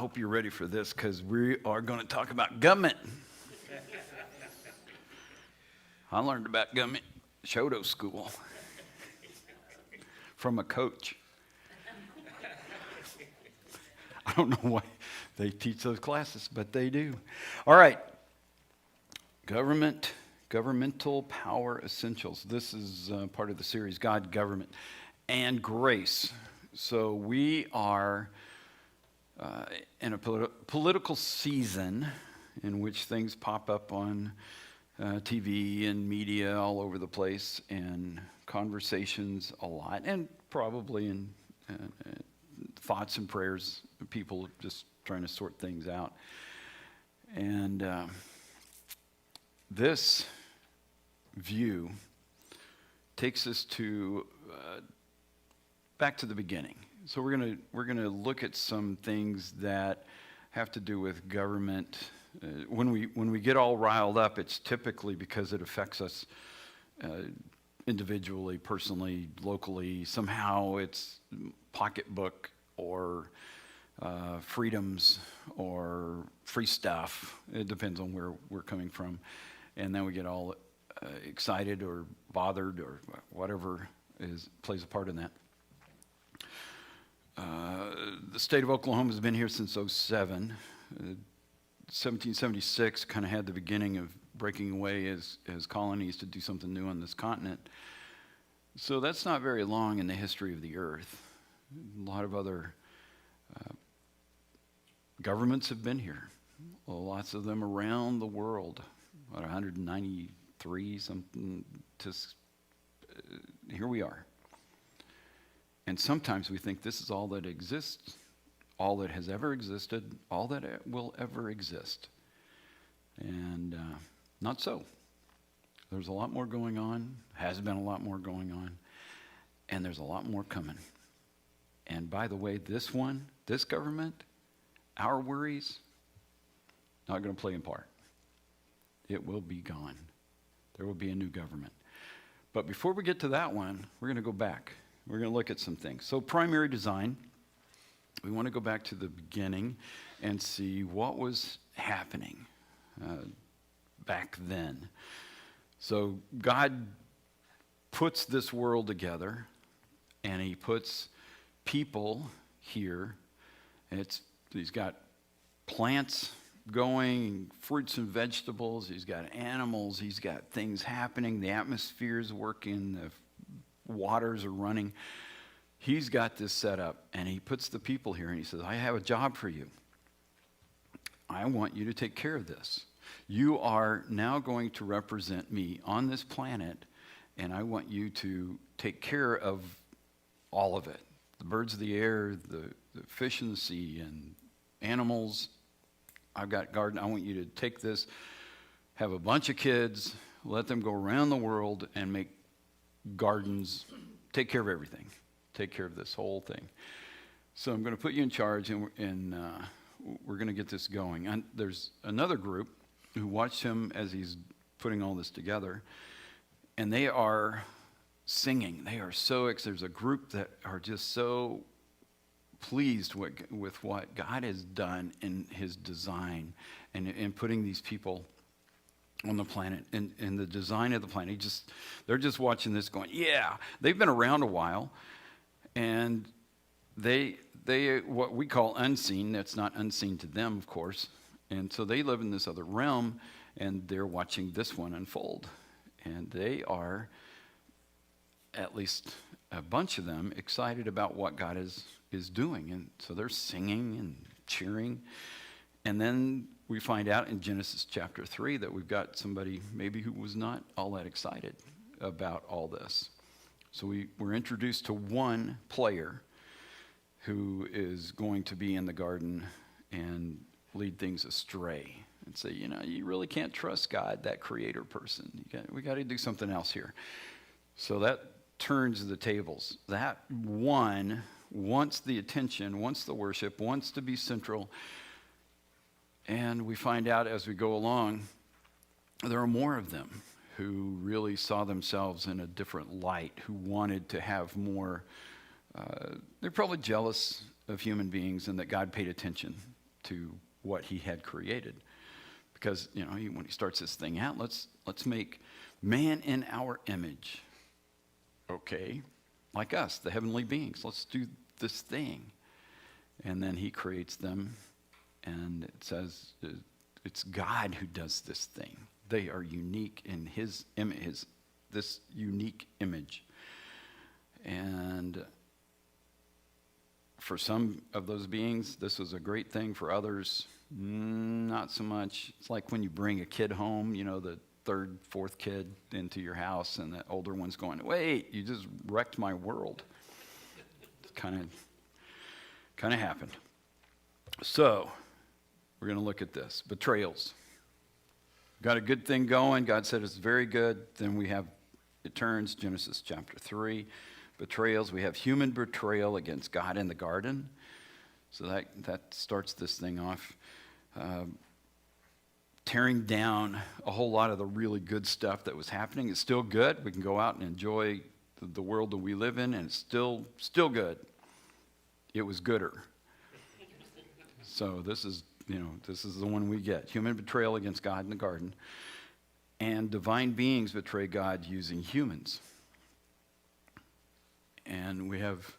hope you're ready for this because we are going to talk about government. I learned about government Shoto school from a coach. I don't know why they teach those classes, but they do. All right. Governmental Power Essentials. This is part of the series, God, Government, and Grace. So we are in a political season in which things pop up on TV and media all over the place, and conversations a lot, and probably in thoughts and prayers, people just trying to sort things out. And this view takes us to back to the beginning. So we're gonna look at some things that have to do with government. When we get all riled up, it's typically because it affects us individually, personally, locally. Somehow it's pocketbook or freedoms or free stuff. It depends on where we're coming from. And then we get all excited or bothered or whatever plays a part in that. The state of Oklahoma has been here since 2007. 1776 kind of had the beginning of breaking away as colonies to do something new on this continent. So that's not very long in the history of the earth. A lot of other governments have been here. Well, lots of them around the world. About 193 something. Here we are. And sometimes we think this is all that exists, all that has ever existed, all that will ever exist. And not so. There's a lot more going on, has been a lot more going on, and there's a lot more coming. And by the way, this government, our worries, not going to play a part. It will be gone. There will be a new government. But before we get to that one, we're going to go back. We're going to look at some things. So primary design, we want to go back to the beginning and see what was happening back then. So God puts this world together, and he puts people here. And he's got plants going, fruits and vegetables. He's got animals. He's got things happening. The atmosphere's working. The waters are running. He's got this set up, and he puts the people here, and he says, I have a job for you. I want you to take care of this. You are now going to represent me on this planet, and I want you to take care of all of it. The birds of the air, the fish in the sea, and animals. I've got garden. I want you to take this, have a bunch of kids, let them go around the world and make gardens, take care of everything. Take care of this whole thing. So I'm going to put you in charge, and we're going to get this going. And there's another group who watched him as he's putting all this together, and they are singing. They are so excited. There's a group that are just so pleased with what God has done in his design and in putting these people on the planet and the design of the planet. They're just watching this going, yeah. They've been around a while, and they what we call unseen. That's not unseen to them, of course. And so they live in this other realm, and they're watching this one unfold. And they are, at least a bunch of them, excited about what God is doing. And so they're singing and cheering. And then we find out in Genesis chapter 3 that we've got somebody maybe who was not all that excited about all this. So we're introduced to one player who is going to be in the garden and lead things astray and say, you really can't trust God, that creator person. We got to do something else here. So that turns the tables. That one wants the attention, wants the worship, wants to be central. And we find out as we go along, there are more of them who really saw themselves in a different light, who wanted to have more. They're probably jealous of human beings and that God paid attention to what he had created. Because, when he starts this thing out, let's make man in our image. Okay, like us, the heavenly beings. Let's do this thing. And then he creates them, and it says it's God who does this thing. They are unique in his image, this unique image. And for some of those beings, this was a great thing. For others, not so much. It's like when you bring a kid home, the third, fourth kid into your house, and the older one's going, "Wait, you just wrecked my world." It's kind of happened. So we're going to look at this. Betrayals. Got a good thing going. God said it's very good. Then it turns, Genesis chapter 3. Betrayals. We have human betrayal against God in the garden. So that starts this thing off. Tearing down a whole lot of the really good stuff that was happening. It's still good. We can go out and enjoy the world that we live in, and it's still good. It was gooder. So this is the one we get. Human betrayal against God in the garden. And divine beings betray God using humans. And we have,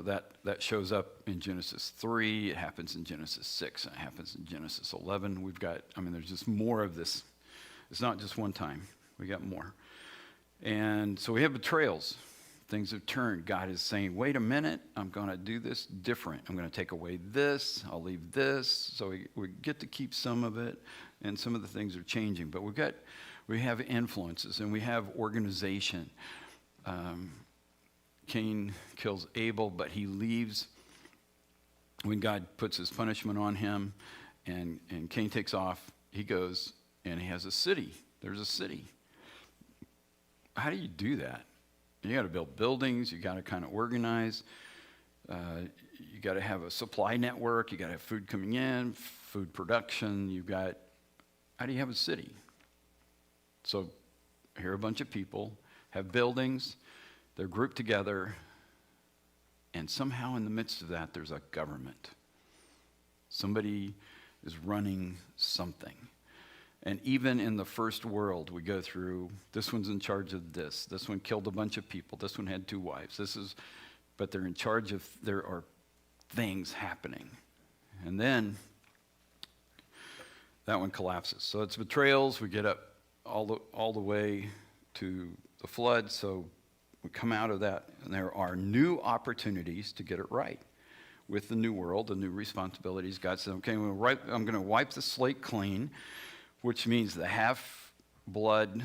that shows up in Genesis 3. It happens in Genesis 6. And it happens in Genesis 11. There's just more of this. It's not just one time. We got more. And so we have betrayals. Things have turned. God is saying, wait a minute, I'm going to do this different. I'm going to take away this. I'll leave this. So we get to keep some of it, and some of the things are changing. But we have influences, and we have organization. Cain kills Abel, but he leaves when God puts his punishment on him, and Cain takes off. He goes, and he has a city. There's a city. How do you do that? You got to build buildings. You got to kind of organize. You got to have a supply network. You got to have food coming in, food production. How do you have a city? So here are a bunch of people, have buildings. They're grouped together. And somehow in the midst of that, there's a government. Somebody is running something. And even in the first world, we go through, this one's in charge of this. This one killed a bunch of people. This one had 2 wives. But they're in charge of, there are things happening. And then that one collapses. So it's betrayals. We get up all the way to the flood. So we come out of that, and there are new opportunities to get it right. With the new world, the new responsibilities, God said, okay, I'm going to wipe the slate clean, which means the half-blood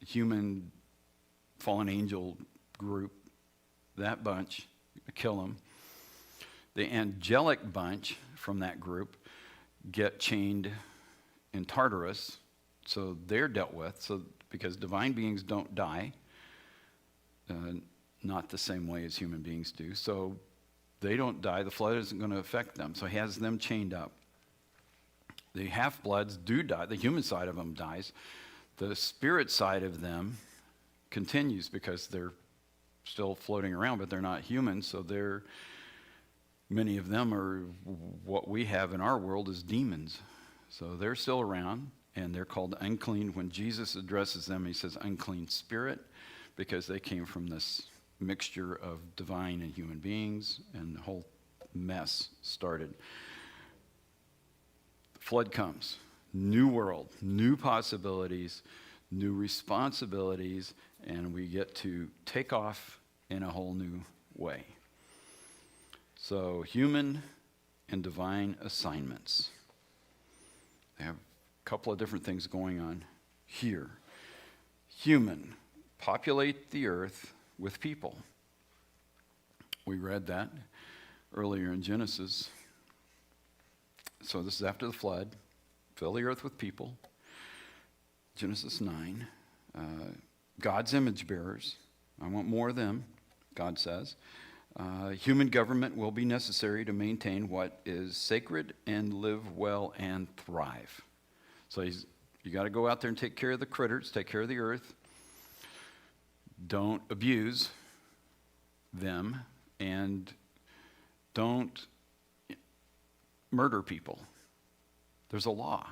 human fallen angel group, that bunch, kill them. The angelic bunch from that group get chained in Tartarus, so they're dealt with. So because divine beings don't die, not the same way as human beings do, so they don't die. The flood isn't going to affect them, so he has them chained up. The half-bloods do die. The human side of them dies. The spirit side of them continues because they're still floating around, but they're not human, so many of them are what we have in our world as demons. So they're still around, and they're called unclean. When Jesus addresses them, he says unclean spirit, because they came from this mixture of divine and human beings, and the whole mess started. Flood comes, new world, new possibilities, new responsibilities, and we get to take off in a whole new way. So human and divine assignments. They have a couple of different things going on here. Human, populate the earth with people. We read that earlier in Genesis. So this is after the flood. Fill the earth with people. Genesis 9. God's image bearers. I want more of them, God says. Human government will be necessary to maintain what is sacred and live well and thrive. So you got to go out there and take care of the critters, take care of the earth. Don't abuse them, and don't murder people. There's a law.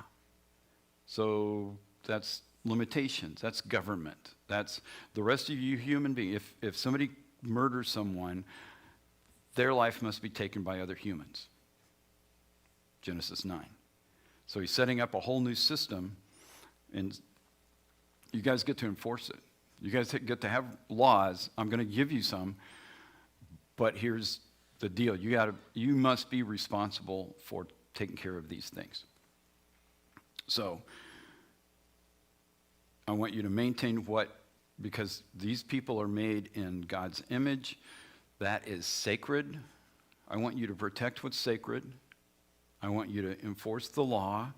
So that's limitations. That's government. That's the rest of you human beings. If somebody murders someone, their life must be taken by other humans. Genesis 9. So he's setting up a whole new system, and you guys get to enforce it. You guys get to have laws. I'm going to give you some, but here's the deal. You must be responsible for taking care of these things. So I want you to maintain because these people are made in God's image. That is sacred. I want you to protect what's sacred. I want you to enforce the law,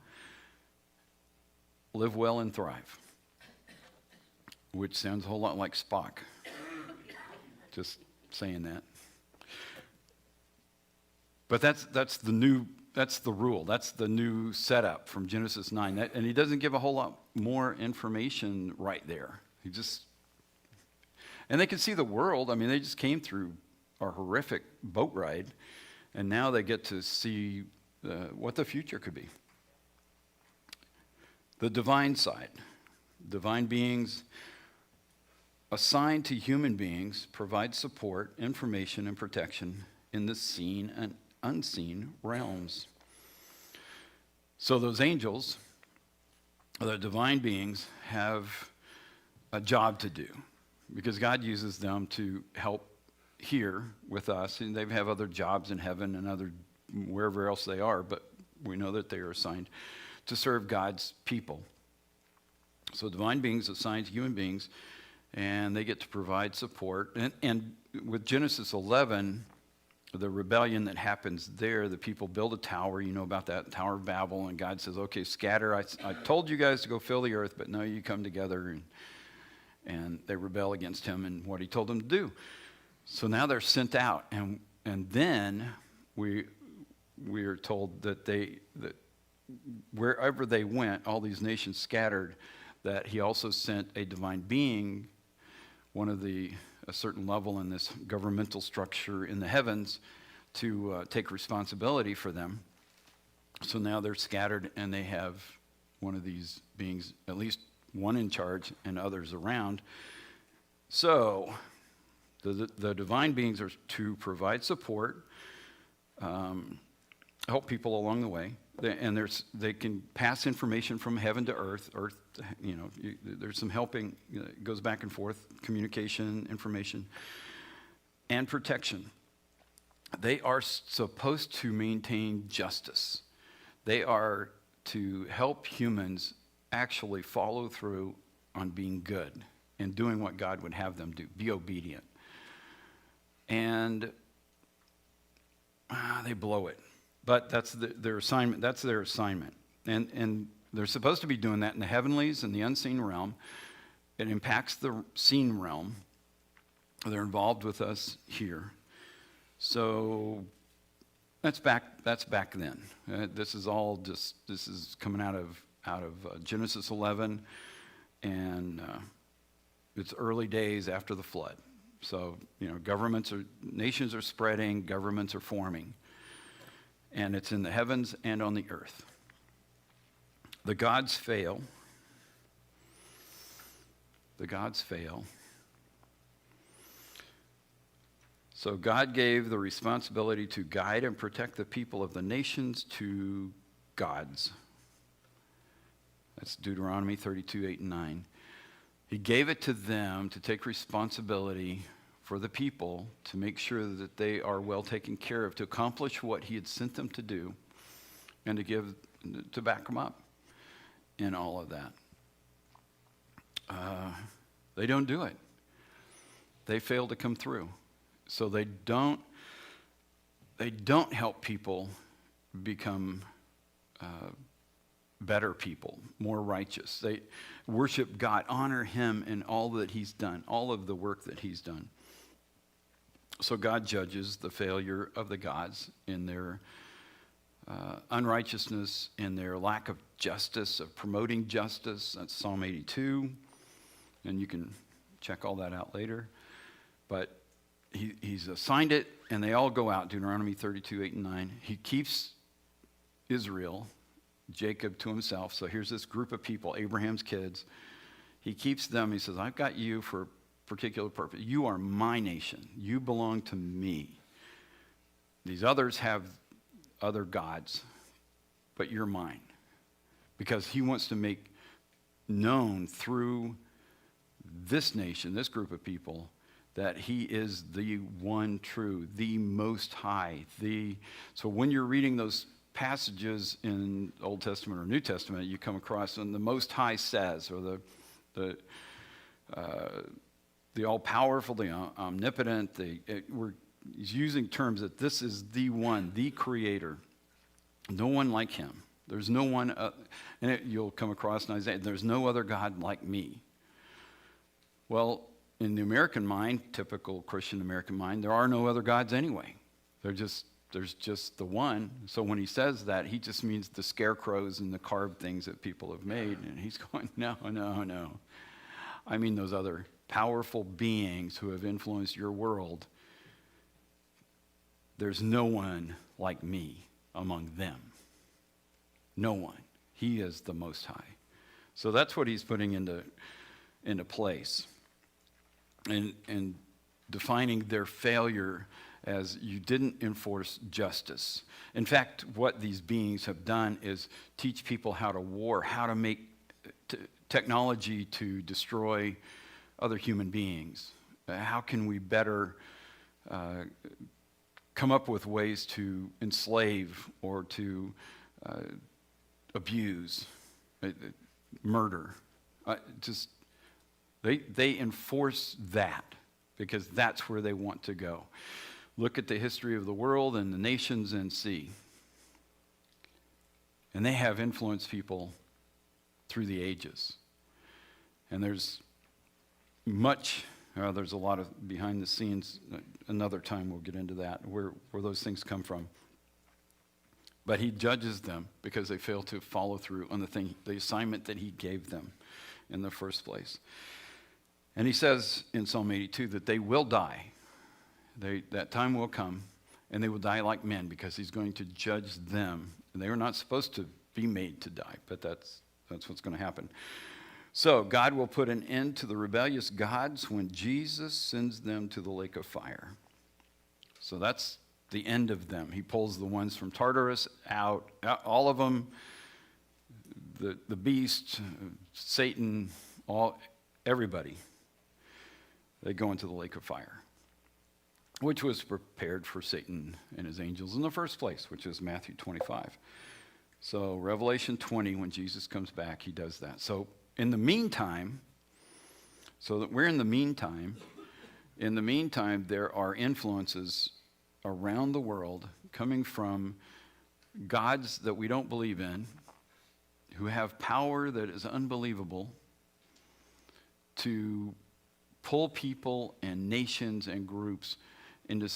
live well and thrive, which sounds a whole lot like Spock. Just saying that. But that's the rule. That's the new setup from Genesis 9. And he doesn't give a whole lot more information right there. And they can see the world. I mean, they just came through a horrific boat ride, and now they get to see what the future could be. The divine side. Divine beings assigned to human beings provide support, information, and protection in the seen and unseen realms. So those angels, the divine beings, have a job to do because God uses them to help here with us, and they have other jobs in heaven and wherever else they are, but we know that they are assigned to serve God's people. So divine beings assigned to human beings, and they get to provide support. And with Genesis 11, the rebellion that happens there, the people build a tower, you know about that, Tower of Babel, and God says, okay, scatter. I told you guys to go fill the earth, but now you come together, and they rebel against him and what he told them to do. So now they're sent out, and then we are told that wherever they went, all these nations scattered, that he also sent a divine being, a certain level in this governmental structure in the heavens, to take responsibility for them. So now they're scattered, and they have one of these beings, at least one in charge and others around. So the divine beings are to provide support, help people along the way, and they can pass information from heaven to earth. There's some helping, it goes back and forth, communication, information, and protection. They are supposed to maintain justice. They are to help humans actually follow through on being good and doing what God would have them do, be obedient. And they blow it. But that's their assignment. That's their assignment. And they're supposed to be doing that in the heavenlies and the unseen realm. It impacts the seen realm. They're involved with us here. So that's back then. This is coming out of Genesis 11, and it's early days after the flood. So, nations are spreading, governments are forming. And it's in the heavens and on the earth. The gods fail. So God gave the responsibility to guide and protect the people of the nations to gods. That's Deuteronomy 32, 8 and 9. He gave it to them to take responsibility for the people, to make sure that they are well taken care of, to accomplish what he had sent them to do, and to back them up in all of that. They don't do it. They fail to come through. So they don't help people become better people, more righteous. They worship God, honor him in all that he's done, all of the work that he's done. So God judges the failure of the gods in their unrighteousness, in their lack of justice, of promoting justice. That's Psalm 82. And you can check all that out later. But he's assigned it, and they all go out, Deuteronomy 32, 8 and 9. He keeps Israel, Jacob to himself. So here's this group of people, Abraham's kids. He keeps them. He says, I've got you for a particular purpose. You are my nation. You belong to me. These others have other gods, but you're mine. Because he wants to make known through this nation, this group of people, that he is the one true, the most high. So when you're reading those passages in Old Testament or New Testament, you come across, and the Most High says, or the all-powerful, the omnipotent, he's using terms that this is the one, the creator. No one like him. There's no one, you'll come across in Isaiah, there's no other God like me. Well, in the American mind, typical Christian American mind, there are no other gods anyway. There's just the one. So when he says that, he just means the scarecrows and the carved things that people have made. And he's going, no. I mean those other powerful beings who have influenced your world. There's no one like me among them. No one. He is the Most High. So that's what he's putting into place. And defining their failure as you didn't enforce justice. In fact, what these beings have done is teach people how to war, how to make technology to destroy other human beings. How can we better come up with ways to enslave or to abuse, murder? They enforce that because that's where they want to go. Look at the history of the world and the nations and see. And they have influenced people through the ages. And there's there's a lot of behind the scenes. Another time we'll get into that, where those things come from. But he judges them because they fail to follow through on the assignment that he gave them in the first place. And he says in Psalm 82 that they will die. That time will come, and they will die like men because he's going to judge them. And they were not supposed to be made to die, but that's what's going to happen. So God will put an end to the rebellious gods when Jesus sends them to the lake of fire. So that's the end of them. He pulls the ones from Tartarus out, all of them, the beast, Satan, everybody. They go into the lake of fire, which was prepared for Satan and his angels in the first place, which is Matthew 25. So Revelation 20, when Jesus comes back, he does that. So in the meantime, there are influences around the world coming from gods that we don't believe in, who have power that is unbelievable to pull people and nations and groups into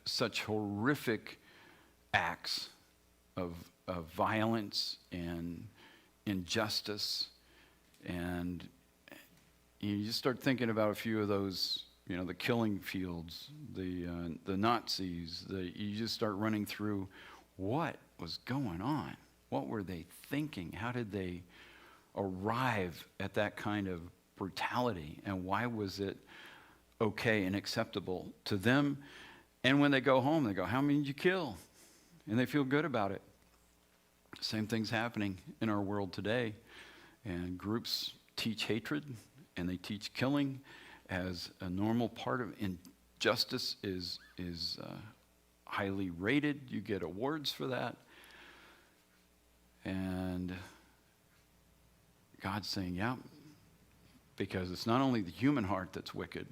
such horrific acts of violence and injustice. And you just start thinking about a few of those, the killing fields, the Nazis. You just start running through what was going on. What were they thinking? How did they arrive at that kind of brutality? And why was it okay and acceptable to them? And when they go home, they go, how many did you kill? And they feel good about it. Same thing's happening in our world today. And groups teach hatred and they teach killing as a normal part of injustice is highly rated. You get awards for that. And God's saying, yeah, because it's not only the human heart that's wicked,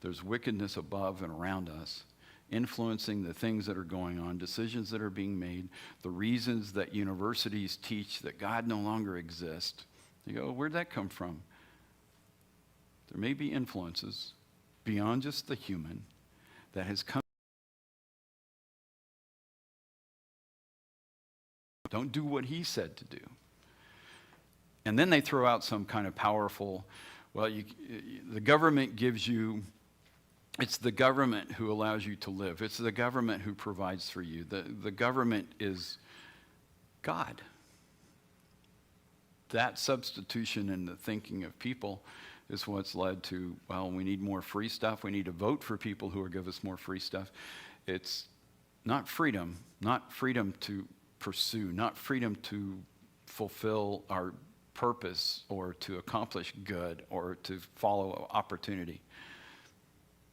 there's wickedness above and around us, influencing the things that are going on, decisions that are being made, the reasons that universities teach that God no longer exists. You go, where'd that come from? There may be influences beyond just the human that has come. Don't do what he said to do. And then they throw out some kind of powerful, the government gives you It's the government who allows you to live. It's the government who provides for you. The government is God. That substitution in the thinking of people is what's led to, well, we need more free stuff. We need to vote for people who will give us more free stuff. It's not freedom to pursue, not freedom to fulfill our purpose or to accomplish good or to follow opportunity.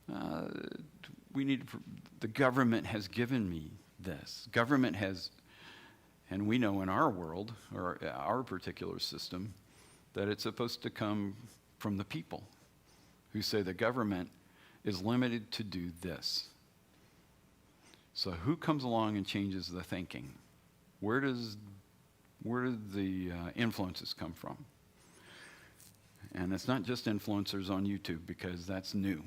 The government has given me this. Government has, and we know in our world, or our particular system, that it's supposed to come from the people who say the government is limited to do this. So who comes along and changes the thinking? Where do the influences come from? And it's not just influencers on YouTube, because that's new.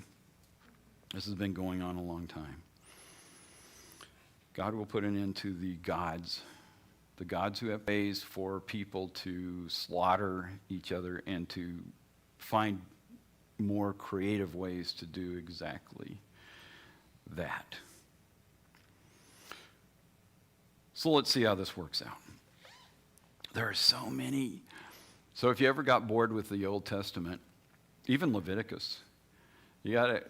This has been going on a long time. God will put an end to the gods who have ways for people to slaughter each other and to find more creative ways to do exactly that. So let's see how this works out. There are so many. So if you ever got bored with the Old Testament, even Leviticus, you got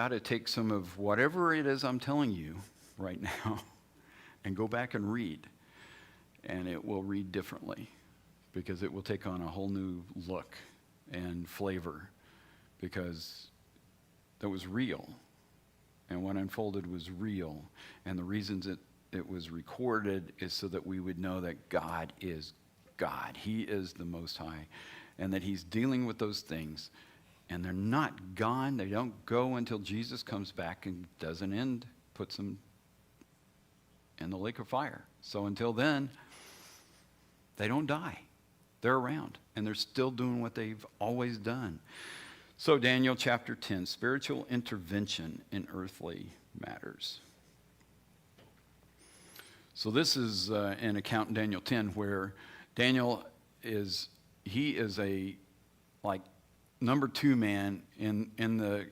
to take some of whatever it is I'm telling you right now and go back and read. And it will read differently, because it will take on a whole new look and flavor, because that was real. And what unfolded was real. And the reasons it was recorded is so that we would know that God is God. He is the Most High. And that he's dealing with those things. And they're not gone. They don't go until Jesus comes back and does an end, puts them in the lake of fire. So until then, they don't die. They're around. And they're still doing what they've always done. So Daniel chapter 10, spiritual intervention in earthly matters. So this is an account in Daniel 10 where Daniel is a number 2 man in the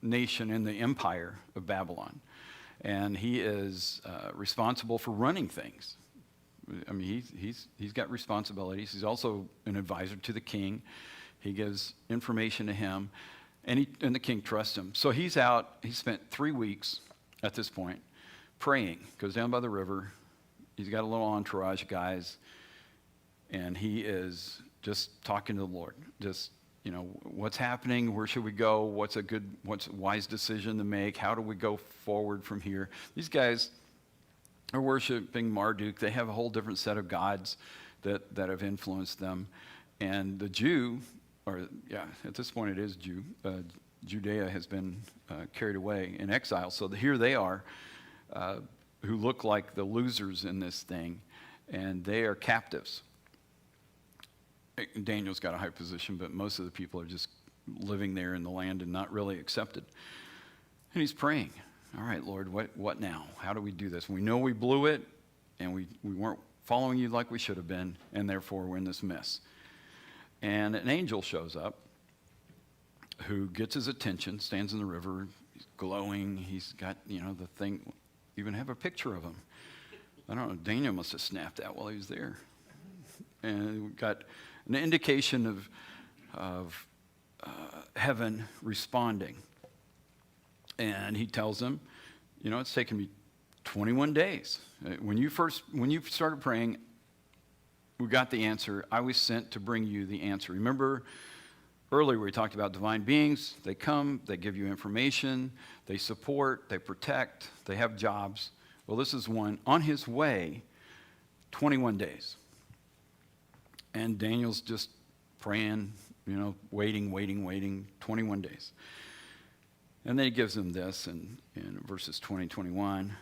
nation, in the empire of Babylon. And he is responsible for running things. I mean, he's got responsibilities. He's also an advisor to the king. He gives information to him, and the king trusts him. So he's out. He spent 3 weeks at this point praying. Goes down by the river. He's got a little entourage of guys, and he is just talking to the Lord. Just, what's happening? Where should we go? What's a wise decision to make? How do we go forward from here? These guys are worshiping Marduk. They have a whole different set of gods that have influenced them. And the Jew, at this point it is Jew, Judea has been carried away in exile. So here they are, who look like the losers in this thing, and they are captives. Daniel's got a high position, but most of the people are just living there in the land and not really accepted. And he's praying. All right, Lord, what now? How do we do this? We know we blew it, and we weren't following you like we should have been, and therefore we're in this mess. And an angel shows up who gets his attention, stands in the river, he's glowing, he's got, the thing, even have a picture of him. I don't know, Daniel must have snapped that while he was there. And we got an indication of heaven responding. And he tells them, it's taken me 21 days. When you started praying, we got the answer. I was sent to bring you the answer. Remember earlier we talked about divine beings. They come, they give you information, they support, they protect, they have jobs. Well, this is one on his way, 21 days. And Daniel's just praying, waiting, 21 days. And then he gives them this in verses 20, 21.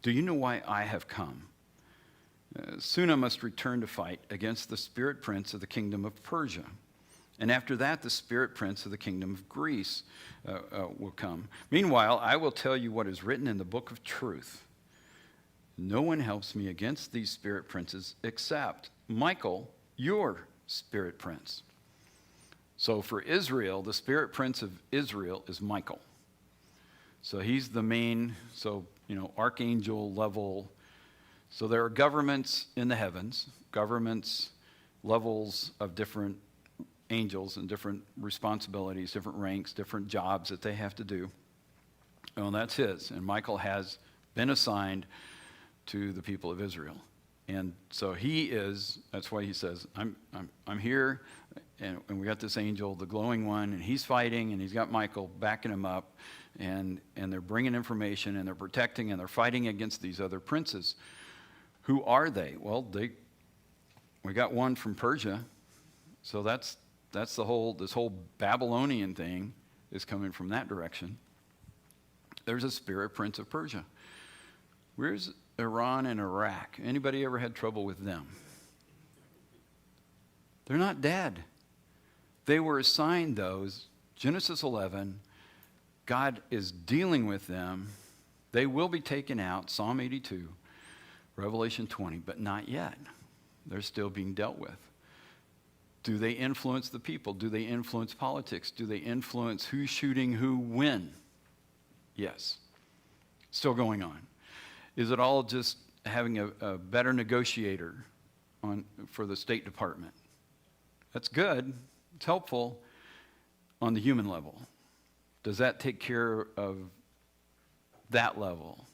Do you know why I have come? Soon I must return to fight against the spirit prince of the kingdom of Persia. And after that, the spirit prince of the kingdom of Greece will come. Meanwhile, I will tell you what is written in the book of truth. No one helps me against these spirit princes except Michael, your spirit prince. So for Israel, the spirit prince of Israel is Michael. So he's the main, archangel level. So there are governments in the heavens, governments, levels of different angels and different responsibilities, different ranks, different jobs that they have to do. Well, that's his. And Michael has been assigned to the people of Israel. And so that's why he says, I'm here, and we got this angel, the glowing one, and he's fighting, and he's got Michael backing him up, and they're bringing information, and they're protecting, and they're fighting against these other princes. Who are they? Well, we got one from Persia, so that's this whole Babylonian thing is coming from that direction. There's a spirit prince of Persia. Where's Iran and Iraq? Anybody ever had trouble with them? They're not dead. They were assigned those. Genesis 11, God is dealing with them. They will be taken out, Psalm 82, Revelation 20, but not yet. They're still being dealt with. Do they influence the people? Do they influence politics? Do they influence who's shooting who when? Yes. Still going on. Is it all just having a better negotiator for the State Department? That's good. It's helpful on the human level. Does that take care of that level?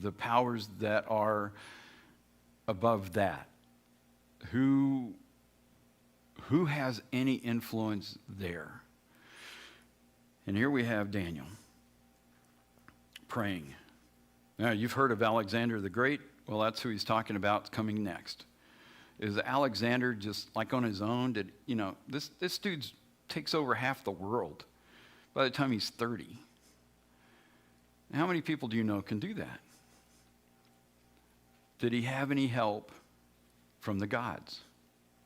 The powers that are above that? Who has any influence there? And here we have Daniel praying. Now, you've heard of Alexander the Great. Well, that's who he's talking about coming next. Is Alexander just like on his own? This dude takes over half the world by the time he's 30. How many people do you know can do that? Did he have any help from the gods?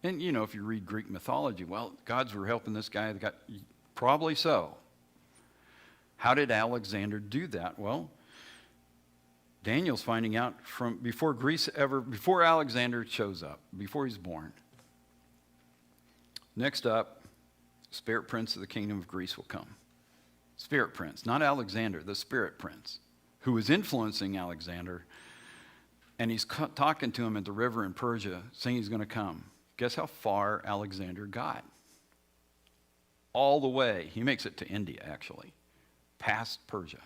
And, if you read Greek mythology, well, gods were helping this guy. Probably so. How did Alexander do that? Well, Daniel's finding out before Alexander shows up, before he's born. Next up, Spirit Prince of the Kingdom of Greece will come. Spirit Prince, not Alexander, the Spirit Prince, who is influencing Alexander, and he's talking to him at the river in Persia, saying he's going to come. Guess how far Alexander got? All the way. He makes it to India, actually, past Persia.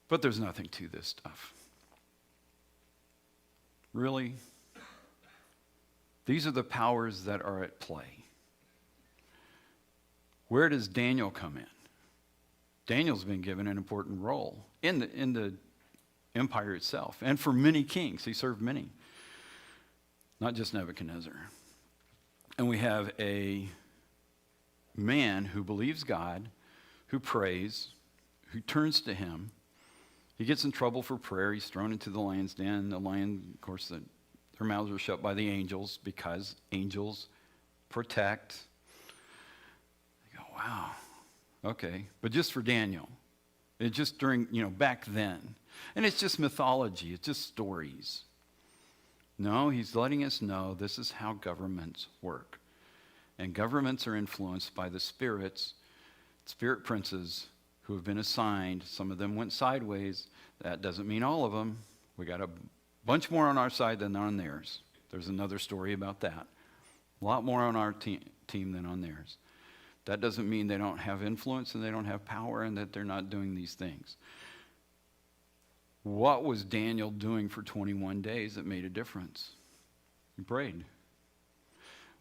But there's nothing to this stuff. Really? These are the powers that are at play. Where does Daniel come in? Daniel's been given an important role in the empire itself, and for many kings. He served many, not just Nebuchadnezzar. And we have a man who believes God, who prays, who turns to him. He gets in trouble for prayer. He's thrown into the lion's den. The lion, of course, their mouths are shut by the angels because angels protect. You go, wow, okay. But just for Daniel. It's just during, back then. And it's just mythology. It's just stories. No, he's letting us know this is how governments work. And governments are influenced by the spirit princes who have been assigned. Some of them went sideways. That doesn't mean all of them. We got a bunch more on our side than on theirs. There's another story about that. A lot more on our team than on theirs. That doesn't mean they don't have influence and they don't have power and that they're not doing these things. What was Daniel doing for 21 days that made a difference? He prayed.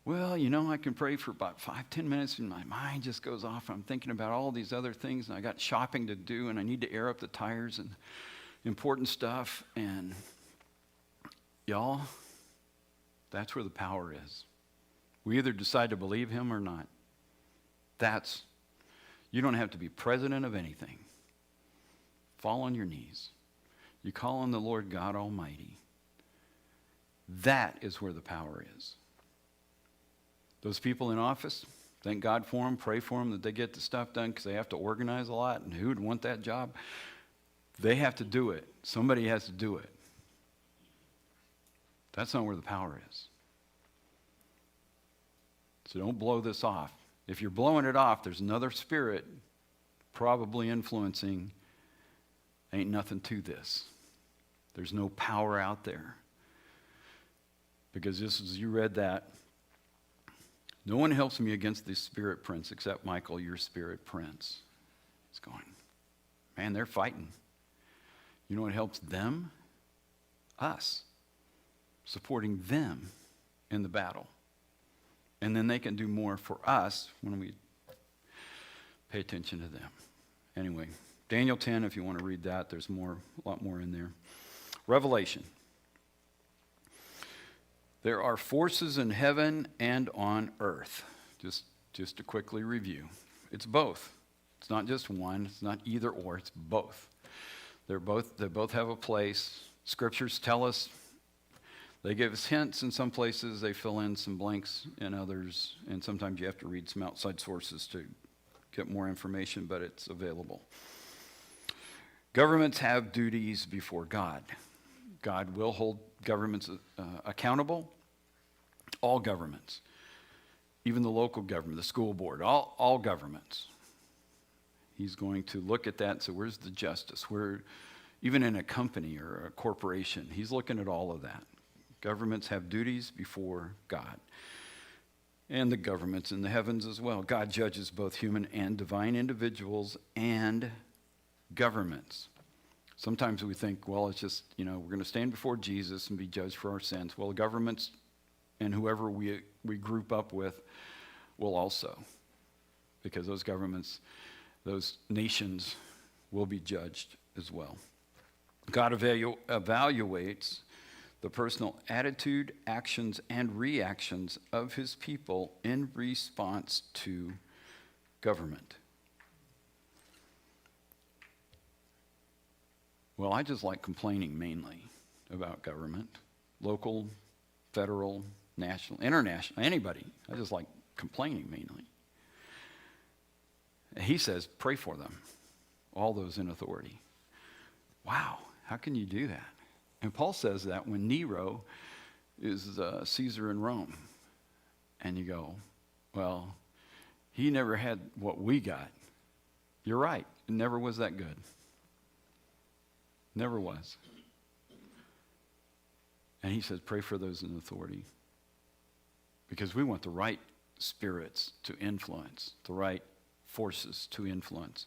Well, I can pray for about 5-10 minutes and my mind just goes off. I'm thinking about all these other things and I got shopping to do and I need to air up the tires and important stuff. And y'all, that's where the power is. We either decide to believe him or not. You don't have to be president of anything. Fall on your knees. You call on the Lord God Almighty. That is where the power is. Those people in office, thank God for them, pray for them that they get the stuff done because they have to organize a lot, and who would want that job? They have to do it. Somebody has to do it. That's not where the power is. So don't blow this off. If you're blowing it off, there's another spirit probably influencing, ain't nothing to this. There's no power out there. Because just as you read that, no one helps me against the spirit prince except Michael, your spirit prince. It's going, man, they're fighting. You know what helps them? Us. Supporting them in the battle. And then they can do more for us when we pay attention to them. Anyway, Daniel 10, if you want to read that, there's a lot more in there. Revelation. There are forces in heaven and on earth. Just to quickly review. It's both. It's not just one. It's not either or. It's both. They both have a place. Scriptures tell us. They give us hints in some places. They fill in some blanks in others. And sometimes you have to read some outside sources to get more information, but it's available. Governments have duties before God. God will hold governments accountable. All governments. Even the local government, the school board, all governments. He's going to look at that and say, where's the justice? Even in a company or a corporation, he's looking at all of that. Governments have duties before God. And the governments in the heavens as well. God judges both human and divine individuals and governments. Sometimes we think, well, it's just, we're going to stand before Jesus and be judged for our sins. Well, governments and whoever we group up with will also. Because those governments, those nations will be judged as well. God evaluates the personal attitude, actions, and reactions of his people in response to government. Well, I just like complaining mainly about government. Local, federal, national, international, anybody. I just like complaining mainly. He says, pray for them, all those in authority. Wow, how can you do that? And Paul says that when Nero is Caesar in Rome. And you go, well, he never had what we got. You're right, it never was that good. Never was. And he says, pray for those in authority. Because we want the right spirits to influence, the right forces to influence.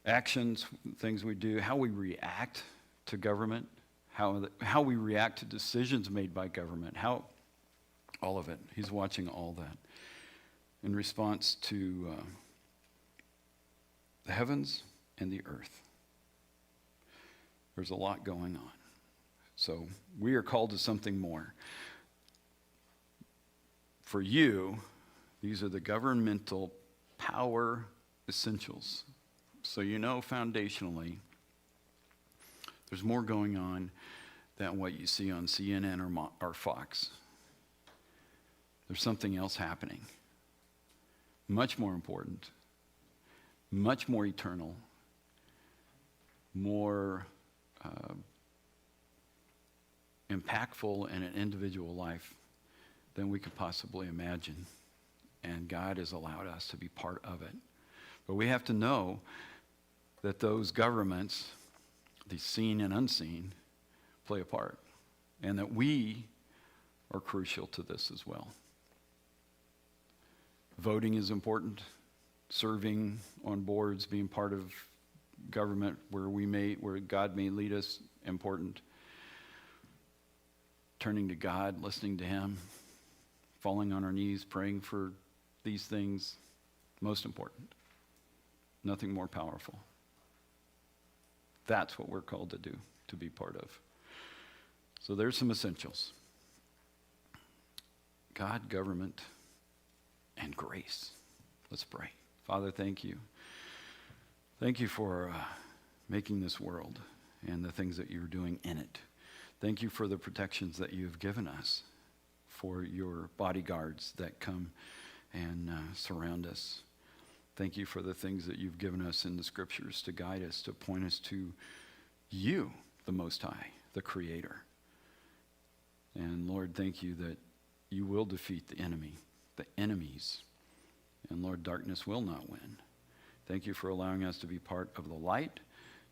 Actions, things we do, how we react to government, how we react to decisions made by government, all of it. He's watching all that. In response to the heavens and the earth. There's a lot going on. So we are called to something more. For you, these are the governmental power essentials. So foundationally, there's more going on than what you see on CNN or Fox. There's something else happening. Much more important. Much more eternal. More impactful in an individual life than we could possibly imagine. And God has allowed us to be part of it. But we have to know that those governments, the seen and unseen, play a part. And that we are crucial to this as well. Voting is important. Serving on boards, being part of government where God may lead us, important. Turning to God, listening to him, falling on our knees, praying for these things, most important. Nothing more powerful. That's what we're called to do, to be part of. So there's some essentials. God, government, and grace. Let's pray. Father, thank you. Thank you for making this world and the things that you're doing in it. Thank you for the protections that you've given us, for your bodyguards that come and surround us. Thank you for the things that you've given us in the scriptures to guide us, to point us to you, the Most High, the Creator. And Lord, thank you that you will defeat the enemy, the enemies, And Lord, darkness will not win. Thank you for allowing us to be part of the light,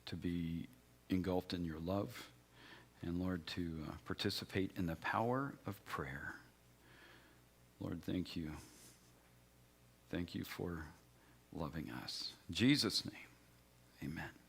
to be engulfed in your love, and Lord, to participate in the power of prayer. Lord, thank you. Thank you for loving us. In Jesus' name, amen.